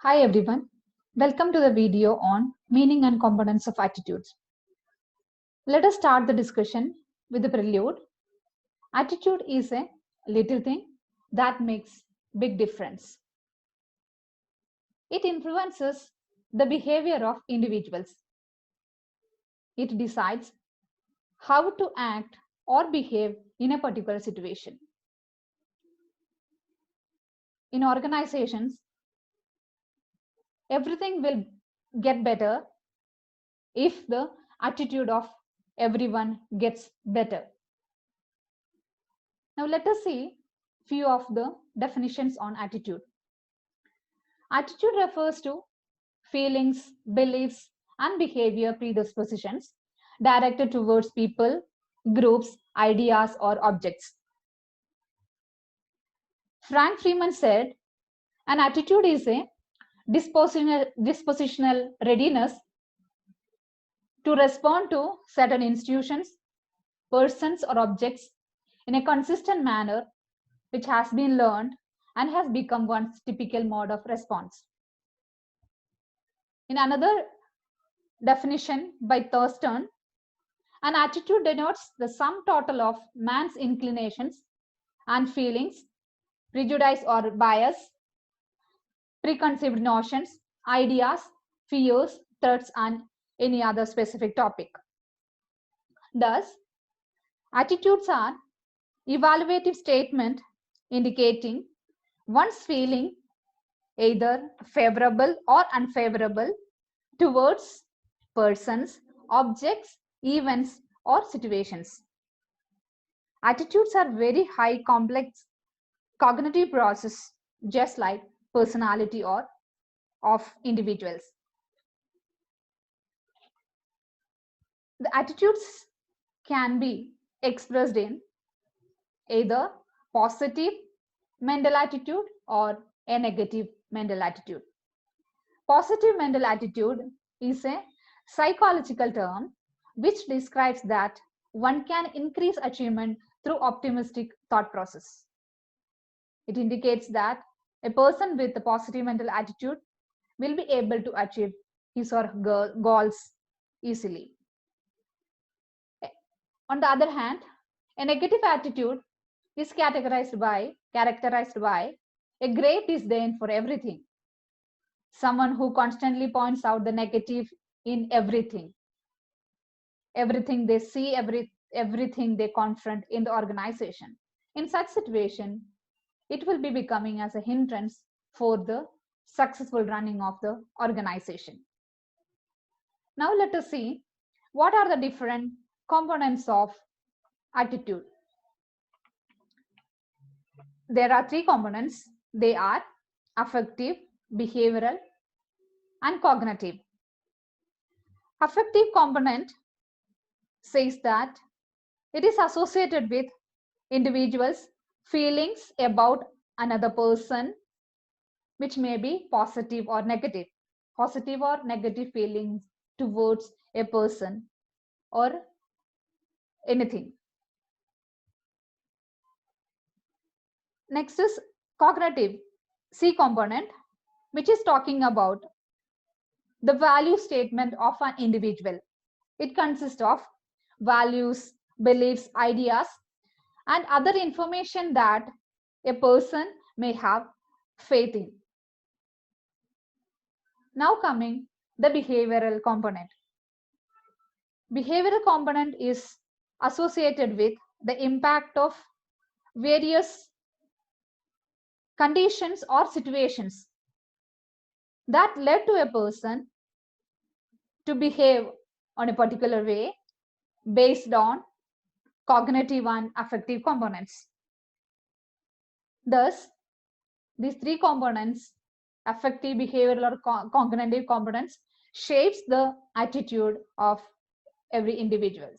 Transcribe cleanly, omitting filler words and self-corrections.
Hi everyone, welcome to the video on meaning and components of attitudes. Let us start the discussion with the prelude. Attitude is a little thing that makes big difference. It influences the behavior of individuals. It decides how to act or behave in a particular situation. In organizations, everything will get better if the attitude of everyone gets better. Now let us see few of the definitions on attitude. Attitude refers to feelings, beliefs, and behavior predispositions directed towards people, groups, ideas, or objects. Frank Freeman said, an attitude is a dispositional readiness to respond to certain institutions, persons, or objects in a consistent manner which has been learned and has become one's typical mode of response. In another definition by Thurston, an attitude denotes the sum total of man's inclinations and feelings, prejudice or bias, preconceived notions, ideas, fears, threats, and any other specific topic. Thus, attitudes are evaluative statement indicating one's feeling either favorable or unfavorable towards persons, objects, events, or situations. Attitudes are very high complex cognitive process, just like personality or of individuals. The attitudes can be expressed in either positive mental attitude or a negative mental attitude. Positive mental attitude is a psychological term which describes that one can increase achievement through optimistic thought process. It indicates that a person with a positive mental attitude will be able to achieve his or her goals easily. On the other hand, a negative attitude is characterized by a great disdain for everything. Someone who constantly points out the negative in everything. Everything they see, everything they confront in the organization. In such situation, it will be becoming as a hindrance for the successful running of the organization. Now let us see what are the different components of attitude. There are three components. They are affective, behavioral, and cognitive. Affective component says that it is associated with individuals' feelings about another person, which may be positive or negative feelings towards a person or anything. Next is cognitive, C component, which is talking about the value statement of an individual. It consists of values, beliefs, ideas, and other information that a person may have faith in. Now coming the behavioral component. Behavioral component is associated with the impact of various conditions or situations that led to a person to behave on a particular way based on cognitive and affective components. Thus, these three components, affective, behavioral, or cognitive components, shapes the attitude of every individual.